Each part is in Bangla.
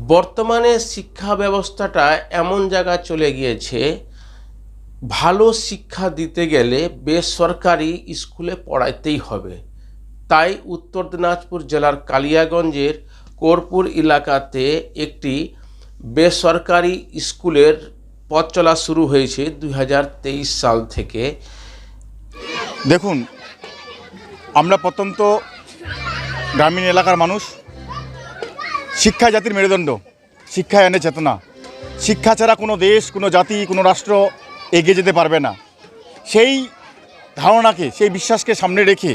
বর্তমানে শিক্ষা ব্যবস্থাটা এমন জায়গায় চলে গিয়েছে, ভালো শিক্ষা দিতে গেলে বেসরকারি স্কুলে পড়াইতেই হবে। তাই উত্তর দিনাজপুর জেলার কালিয়াগঞ্জের কোরপুর এলাকাতে একটি বেসরকারি স্কুলের পথ চলা শুরু হয়েছে 2023 সাল থেকে। দেখুন, আমরা প্রত্যন্ত গ্রামীণ এলাকার মানুষ। শিক্ষা জাতির মেরুদণ্ড, শিক্ষা এনে চেতনা। শিক্ষা ছাড়া কোনো দেশ, কোনো জাতি, কোনো রাষ্ট্র এগিয়ে যেতে পারবে না। সেই ধারণাকে, সেই বিশ্বাসকে সামনে রেখে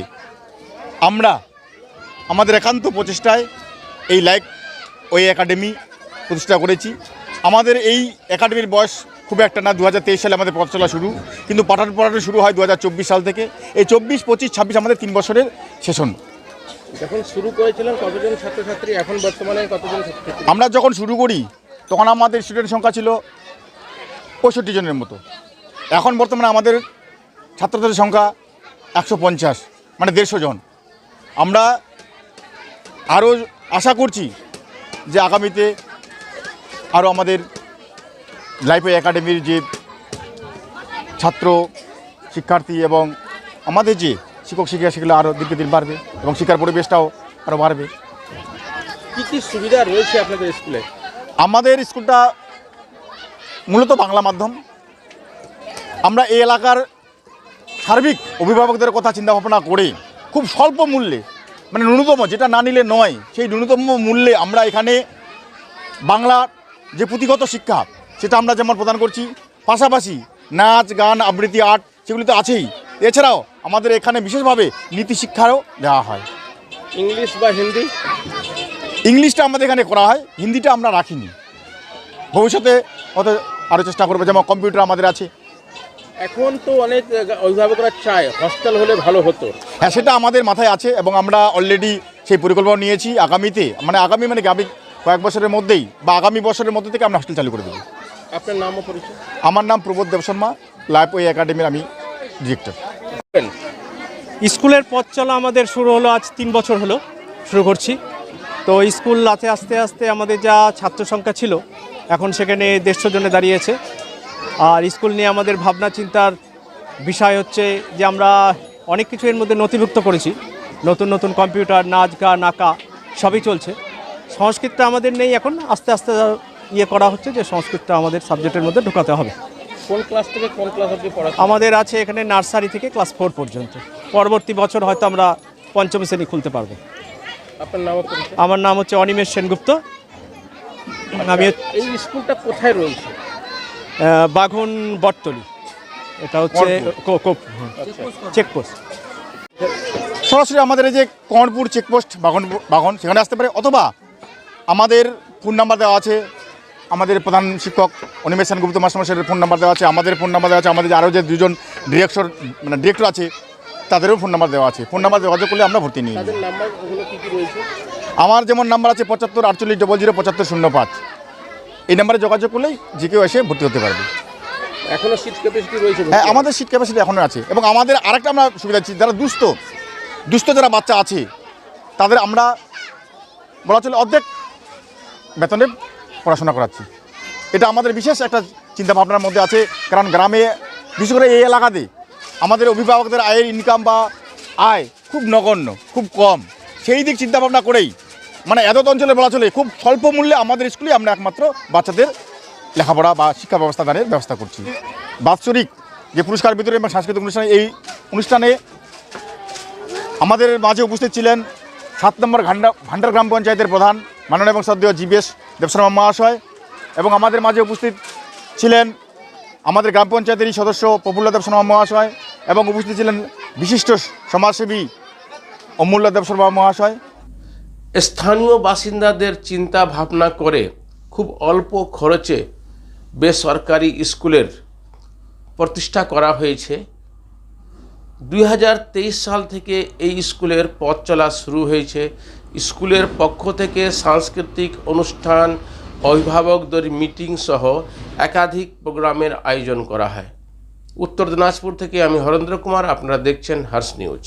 আমরা আমাদের একান্ত প্রচেষ্টায় এই লাইফ ওই একাডেমি প্রতিষ্ঠা করেছি। আমাদের এই একাডেমির বয়স খুব একটা না, 2023 সালে আমাদের পথ চলা শুরু, কিন্তু পড়ানো শুরু হয় 2024 সাল থেকে। এই 24, 25, 26 আমাদের 3 বছরের সেশন। যখন শুরু করেছিলেন কতজন ছাত্রছাত্রী, এখন বর্তমানে কতজন ছাত্রছাত্রী? আমরা যখন শুরু করি তখন আমাদের স্টুডেন্ট সংখ্যা ছিল 65 জনের মতো। এখন বর্তমানে আমাদের ছাত্রছাত্রীর সংখ্যা 150, মানে 150 জন। আমরা আরও আশা করছি যে আগামীতে আরও আমাদের লাইফ একাডেমির যে ছাত্র শিক্ষার্থী এবং আমাদের যে শিক্ষক শিক্ষিকা, সেগুলো আরও দিনকে দিন বাড়বে এবং শিক্ষার পরিবেশটাও আরও বাড়বে। কী কী সুবিধা রয়েছে আপনাদের স্কুলে? আমাদের স্কুলটা মূলত বাংলা মাধ্যম। আমরা এই এলাকার সার্বিক অভিভাবকদের কথা চিন্তা ভাবনা করে খুব স্বল্প মূল্যে, মানে ন্যূনতম, যেটা না নিলে নয়, সেই ন্যূনতম মূল্যে আমরা এখানে বাংলা যে পুঁথিগত শিক্ষা সেটা আমরা যেমন প্রদান করছি, পাশাপাশি নাচ গান আবৃত্তি আর্ট সেগুলি তো আছেই। এছাড়াও আমাদের এখানে বিশেষভাবে নীতি শিক্ষারও দেওয়া হয়। ইংলিশ বা হিন্দি? ইংলিশটা আমাদের এখানে করা হয়, হিন্দিটা আমরা রাখিনি। ভবিষ্যতে হয়তো আরও চেষ্টা করবো, যেমন কম্পিউটার আমাদের আছে। এখন তো অনেক অভিভাবকরা চায় হস্টেল হলে ভালো হতো। হ্যাঁ, সেটা আমাদের মাথায় আছে এবং আমরা অলরেডি সেই পরিকল্পনা নিয়েছি। আগামী কয়েক বছরের মধ্যেই বা আগামী বছরের মধ্যে থেকে আমরা হস্টেল চালু করে দেবো। আপনার নাম ও পরিচয়? আমার নাম প্রবোধ দেবশর্মা, লাইফ ওয়ে একাডেমির আমি ডিরেক্টর। স্কুলের পথ চলা আমাদের শুরু হলো আজ 3 বছর হলো শুরু করছি। তো স্কুল আস্তে আস্তে আমাদের যা ছাত্র সংখ্যা ছিল এখন সেখানে 150 জনে দাঁড়িয়েছে। আর স্কুল নিয়ে আমাদের ভাবনা চিন্তার বিষয় হচ্ছে যে আমরা অনেক কিছু এর মধ্যে নথিভুক্ত করেছি। নতুন কম্পিউটার, নাচ গান আঁকা সবই চলছে। সংস্কৃতটা আমাদের নেই, এখন আস্তে আস্তে করা হচ্ছে যে সংস্কৃতটা আমাদের সাবজেক্টের মধ্যে ঢোকাতে হবে। কোন ক্লাস থেকে কোন ক্লাস অবধি পড়াচ্ছেন? আমাদের আছে এখানে নার্সারি থেকে ক্লাস 4 পর্যন্ত। পরবর্তী বছর হয়তো আমরা 5ম শ্রেণী খুলতে পারবো। আপনার নাম ও পরিচয়? আমার নাম হচ্ছে অনিমেষ সেনগুপ্ত। আমি এই স্কুলটা কোথায় রয়েছে? বাঘন বটতলি, এটা হচ্ছে চেকপোস্ট। সরাসরি আমাদের এই যে কর্ণপুর চেকপোস্ট বাঘন সেখানে আসতে পারে, অথবা আমাদের ফোন নাম্বার দেওয়া আছে। আমাদের প্রধান শিক্ষক অনিমেষ সেনগুপ্ত মাস্টারমশাইয়ের ফোন নাম্বার দেওয়া আছে, আমাদের ফোন নাম্বার দেওয়া আছে, আমাদের আরও যে 2জন ডিরেক্টর আছে তাদেরও ফোন নাম্বার দেওয়া আছে। ফোন নাম্বার যোগাযোগ করলে আমরা ভর্তি নিই। তাদের নাম্বার ওগুলো কী কী রয়েছে? আমার যেমন নাম্বার আছে 75 48 00 75 05। এই নাম্বারে যোগাযোগ করলেই যে কেউ এসে ভর্তি হতে পারবে। এখনও সিট ক্যাপাসিটি রয়েছে? হ্যাঁ, আমাদের সিট ক্যাপাসিটি এখনও আছে। এবং আমাদের আরেকটা আমরা সুবিধা দিচ্ছি, যারা দুস্থ যারা বাচ্চা আছে তাদের আমরা বলা চলে অর্ধেক বেতনে পড়াশোনা করাচ্ছি। এটা আমাদের বিশেষ একটা চিন্তাভাবনার মধ্যে আছে, কারণ গ্রামে বিশেষ করে এই এলাকাতে আমাদের অভিভাবকদের আয়ের ইনকাম বা আয় খুব নগণ্য, খুব কম। সেই দিক চিন্তাভাবনা করেই, মানে এত অঞ্চলে বলা চলে খুব স্বল্প মূল্যে আমাদের স্কুলে আমরা একমাত্র বাচ্চাদের লেখাপড়া বা শিক্ষা ব্যবস্থা দানের ব্যবস্থা করছি। বাৎসরিক যে পুরস্কার বিতরণ এবং সাংস্কৃতিক অনুষ্ঠানে, এই অনুষ্ঠানে আমাদের মাঝে উপস্থিত ছিলেন 7 নম্বর ভান্ডার গ্রাম পঞ্চায়েতের প্রধান মাননীয় এবং শ্রদ্ধেয় জিবেশ দেবশর্মা মহাশয়, এবং আমাদের মাঝে উপস্থিত ছিলেন আমাদের গ্রাম পঞ্চায়েতেরই সদস্য প্রফুল্ল দেবশর্মা মহাশয়, এবং উপস্থিত ছিলেন বিশিষ্ট সমাজসেবী অমূল্য দেবশর্মা মহাশয়। স্থানীয় বাসিন্দাদের চিন্তা ভাবনা করে খুব অল্প খরচে বেসরকারি স্কুলের প্রতিষ্ঠা করা হয়েছে। 2023 সাল থেকে এই স্কুলের পথ চলা শুরু হয়েছে। স্কুলের পক্ষ থেকে সাংস্কৃতিক অনুষ্ঠান, অভিভাবকদের মিটিং সহ একাধিক প্রোগ্রামের আয়োজন করা হয়। উত্তর দিনাজপুর থেকে আমি হরেন্দ্র কুমার, আপনারা দেখছেন হর্ষ নিউজ।